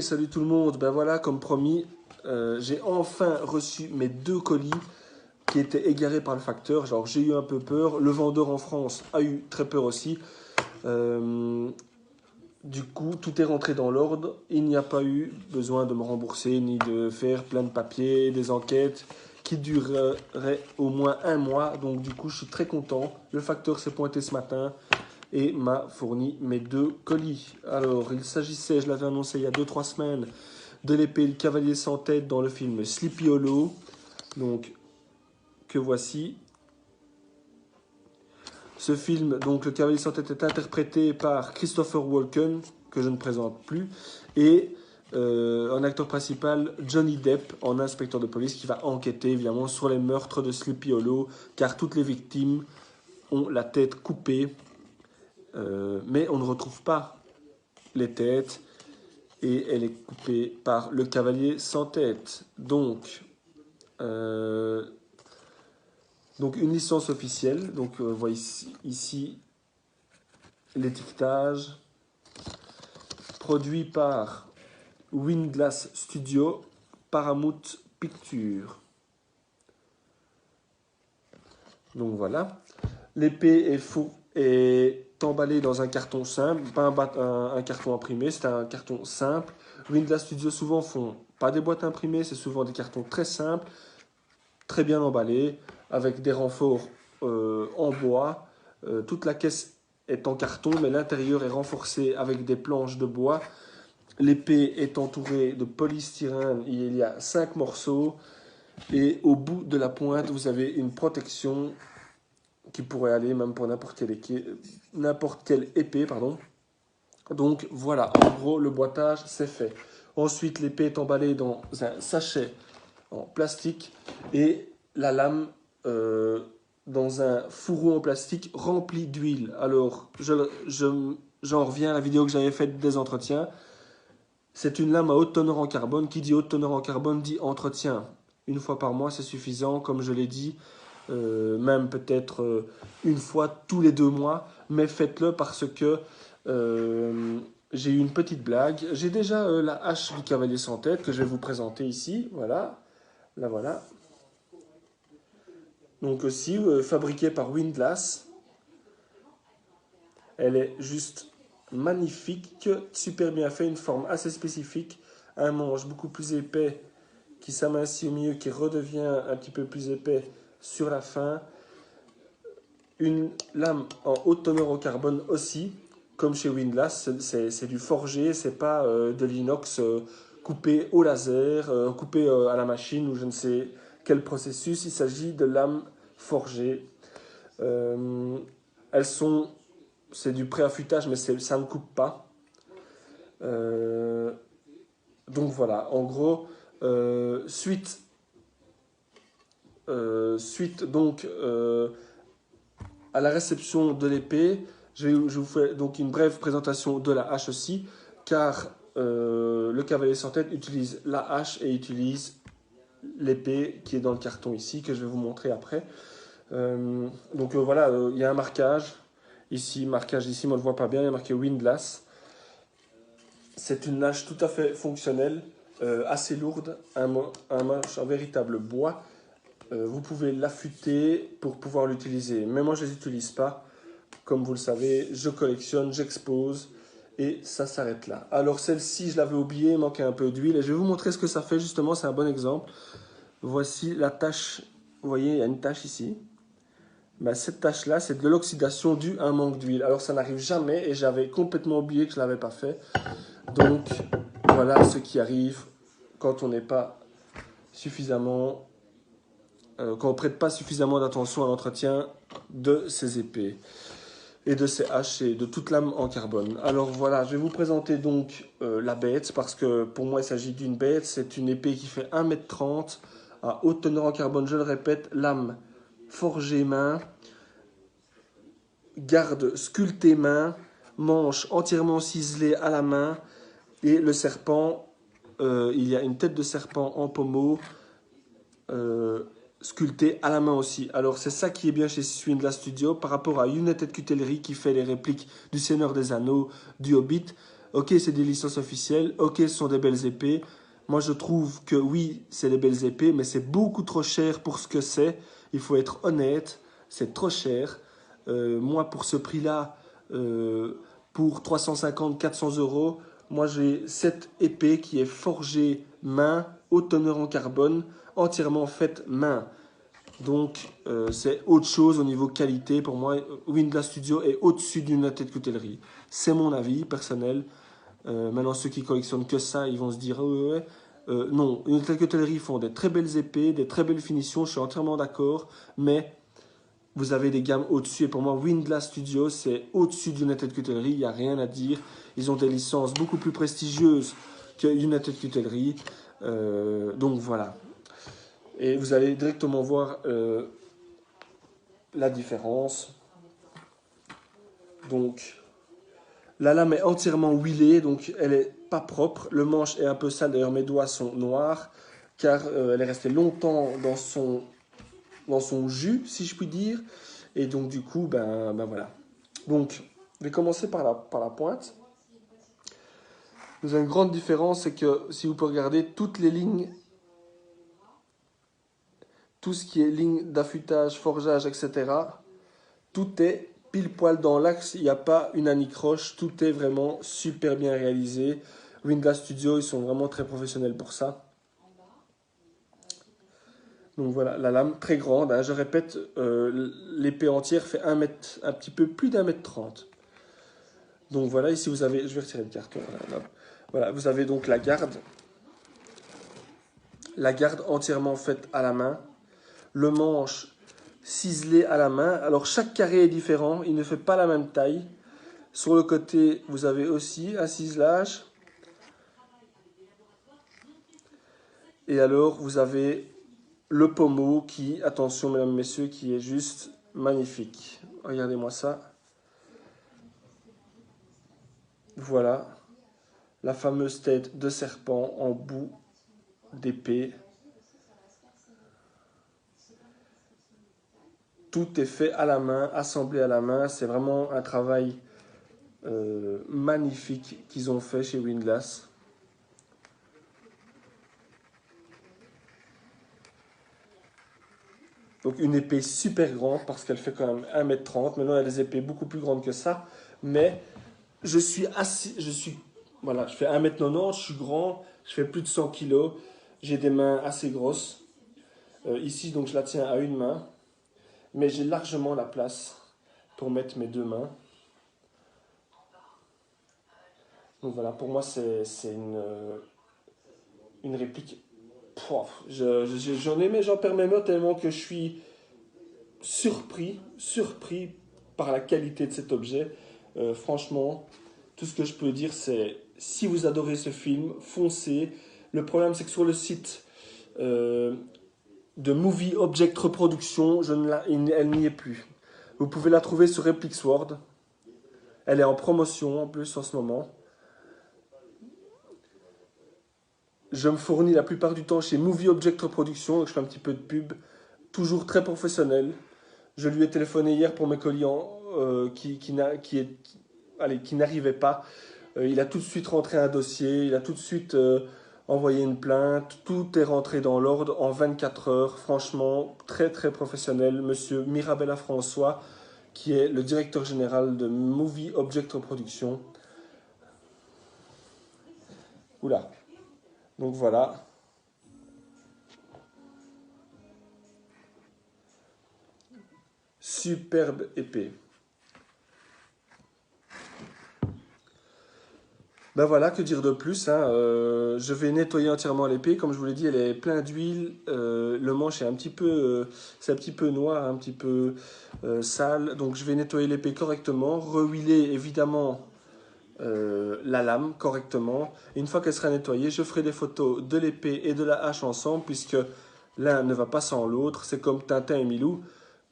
Salut tout le monde, ben voilà, comme promis, j'ai enfin reçu mes 2 colis qui étaient égarés par le facteur. Genre j'ai eu un peu peur, le vendeur en France a eu très peur aussi. Euh, du coup, tout est rentré dans l'ordre, il n'y a pas eu besoin de me rembourser ni de faire plein de papiers, des enquêtes qui dureraient au moins un mois. Donc du coup, je suis très content. Le facteur s'est pointé ce matin et m'a fourni mes 2 colis. Alors, il s'agissait, je l'avais annoncé il y a 2-3 semaines, de l'épée Le Cavalier sans tête dans le film Sleepy Hollow. Donc, que voici. Ce film, donc Le Cavalier sans tête, est interprété par Christopher Walken, que je ne présente plus, et en acteur principal, Johnny Depp, en inspecteur de police, qui va enquêter évidemment sur les meurtres de Sleepy Hollow, car toutes les victimes ont la tête coupée, mais on ne retrouve pas les têtes, et elle est coupée par le cavalier sans tête. Donc une licence officielle. Donc voyez ici l'étiquetage. Produit par Windlass Studio, Paramount Pictures. Donc voilà. L'épée est emballée dans un carton simple, pas un carton imprimé, c'est un carton simple. Windlass Studio souvent font pas des boîtes imprimées, c'est souvent des cartons très simples, très bien emballés, avec des renforts en bois. Toute la caisse est en carton, mais l'intérieur est renforcé avec des planches de bois. L'épée est entourée de polystyrène, il y a 5 morceaux, et au bout de la pointe, vous avez une protection qui pourrait aller même pour n'importe quelle épée. Donc voilà, en gros, le boitage, c'est fait. Ensuite, l'épée est emballée dans un sachet en plastique et la lame dans un fourreau en plastique rempli d'huile. Alors, j'en reviens à la vidéo que j'avais faite des entretiens. C'est une lame à haute teneur en carbone. Qui dit haute teneur en carbone dit entretien. Une fois par mois, c'est suffisant, comme je l'ai dit. Même peut-être une fois tous les 2 mois. Mais faites-le parce que j'ai eu une petite blague. J'ai déjà la hache du cavalier sans tête que je vais vous présenter ici. Voilà. La voilà. Donc aussi fabriquée par Windlass. Elle est juste magnifique, super bien fait, une forme assez spécifique, un manche beaucoup plus épais qui s'amincit au milieu, qui redevient un petit peu plus épais sur la fin. Une lame en haute teneur au carbone aussi, comme chez Windlass, c'est du forgé, c'est pas de l'inox coupé au laser, coupé à la machine ou je ne sais quel processus. Il s'agit de lames forgées. Elles sont C'est du pré-affûtage, mais ça ne coupe pas. Donc voilà, en gros, suite donc à la réception de l'épée, je vous fais donc une brève présentation de la hache aussi, car le cavalier sans tête utilise la hache et utilise l'épée qui est dans le carton ici, que je vais vous montrer après. Voilà, il y a un marquage. Ici, marquage ici, on ne le voit pas bien, il y a marqué Windlass. C'est une hache tout à fait fonctionnelle, assez lourde, un véritable bois. Vous pouvez l'affûter pour pouvoir l'utiliser. Mais moi, je ne les utilise pas. Comme vous le savez, je collectionne, j'expose et ça s'arrête là. Alors celle-ci, je l'avais oubliée, il manquait un peu d'huile. Et je vais vous montrer ce que ça fait, justement, c'est un bon exemple. Voici la tache. Vous voyez, il y a une tache ici. Ben, cette tâche-là, c'est de l'oxydation due à un manque d'huile. Alors, ça n'arrive jamais et j'avais complètement oublié que je ne l'avais pas fait. Donc, voilà ce qui arrive quand on n'est pas suffisamment... quand on ne prête pas suffisamment d'attention à l'entretien de ces épées et de ces haches et de toute lame en carbone. Alors voilà, je vais vous présenter donc la bête parce que pour moi, il s'agit d'une bête. C'est une épée qui fait 1,30 m à haute teneur en carbone, je le répète, lame forgée main, garde sculptée main, manche entièrement ciselée à la main et le serpent, il y a une tête de serpent en pommeau sculptée à la main aussi. Alors c'est ça qui est bien chez Windlass Studio par rapport à United Cutlery qui fait les répliques du Seigneur des Anneaux, du Hobbit. Ok, c'est des licences officielles, ok, ce sont des belles épées. Moi, je trouve que oui, c'est des belles épées, mais c'est beaucoup trop cher pour ce que c'est. Il faut être honnête, c'est trop cher. Moi, pour ce prix-là, euh, pour 350-400 euros, moi j'ai cette épée qui est forgée main, haute teneur en carbone, entièrement faite main. Donc, c'est autre chose au niveau qualité. Pour moi, Windlass Studio est au-dessus d'United Coutellerie. C'est mon avis personnel. Maintenant, ceux qui collectionnent que ça, ils vont se dire ouais. Non, United Coutellerie font des très belles épées, des très belles finitions, je suis entièrement d'accord. Mais vous avez des gammes au-dessus. Et pour moi, Windlass Studio, c'est au-dessus d'United Coutellerie. Il n'y a rien à dire. Ils ont des licences beaucoup plus prestigieuses que United Coutellerie. Donc voilà. Et vous allez directement voir la différence. Donc, la lame est entièrement huilée, donc elle est pas propre. Le manche est un peu sale, d'ailleurs mes doigts sont noirs, car elle est restée longtemps dans son jus, si je puis dire. Et donc du coup, ben voilà. Donc, je vais commencer par la pointe. Vous avez une grande différence, c'est que si vous pouvez regarder toutes les lignes, tout ce qui est ligne d'affûtage, forgeage, etc., tout est pile poil dans l'axe, il n'y a pas une anicroche, tout est vraiment super bien réalisé. Windlass Studio, ils sont vraiment très professionnels pour ça. Donc voilà, la lame très grande, hein, je répète, l'épée entière fait un petit peu plus d'1,30 m. Donc voilà, ici vous avez, je vais retirer le carton, voilà, vous avez donc la garde entièrement faite à la main, le manche ciselé à la main. Alors chaque carré est différent, il ne fait pas la même taille. Sur le côté, vous avez aussi un ciselage. Et alors, vous avez le pommeau qui, attention mesdames et messieurs, qui est juste magnifique. Regardez-moi ça. Voilà, la fameuse tête de serpent en bout d'épée. Tout est fait à la main, assemblé à la main. C'est vraiment un travail magnifique qu'ils ont fait chez Windlass. Donc une épée super grande parce qu'elle fait quand même 1,30 m. Maintenant, il y a des épées beaucoup plus grandes que ça. Mais voilà, je fais 1,90 m, je suis grand, je fais plus de 100 kg. J'ai des mains assez grosses. Ici, donc, je la tiens à une main. Mais j'ai largement la place pour mettre mes deux mains. Donc voilà, pour moi, c'est une réplique. J'en perds mes mots tellement que je suis surpris par la qualité de cet objet. Franchement, tout ce que je peux dire, c'est si vous adorez ce film, foncez. Le problème, c'est que sur le site de Movie Object Reproduction, elle n'y est plus. Vous pouvez la trouver sur Replix World. Elle est en promotion en plus en ce moment. Je me fournis la plupart du temps chez Movie Object Reproduction, donc je fais un petit peu de pub. Toujours très professionnel. Je lui ai téléphoné hier pour mes colis qui n'arrivaient pas. Il a tout de suite rentré un dossier, il a tout de suite envoyé une plainte. Tout est rentré dans l'ordre en 24 heures. Franchement, très très professionnel. Monsieur Mirabella François, qui est le directeur général de Movie Object Reproduction. Oula. Donc voilà. Superbe épée. Ben voilà, que dire de plus, hein. Je vais nettoyer entièrement l'épée. Comme je vous l'ai dit, elle est pleine d'huile. Le manche est c'est un petit peu noir, un petit peu sale. Donc je vais nettoyer l'épée correctement. Rehuiler évidemment la lame correctement. Et une fois qu'elle sera nettoyée, je ferai des photos de l'épée et de la hache ensemble, puisque l'un ne va pas sans l'autre. C'est comme Tintin et Milou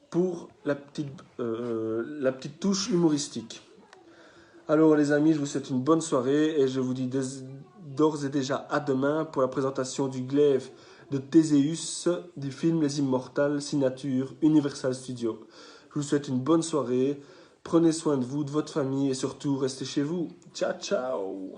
pour la petite touche humoristique. Alors les amis, je vous souhaite une bonne soirée et je vous dis d'ores et déjà à demain pour la présentation du glaive de Théséus du film Les Immortals, signature Universal Studios. Je vous souhaite une bonne soirée. Prenez soin de vous, de votre famille et surtout restez chez vous. Ciao, ciao!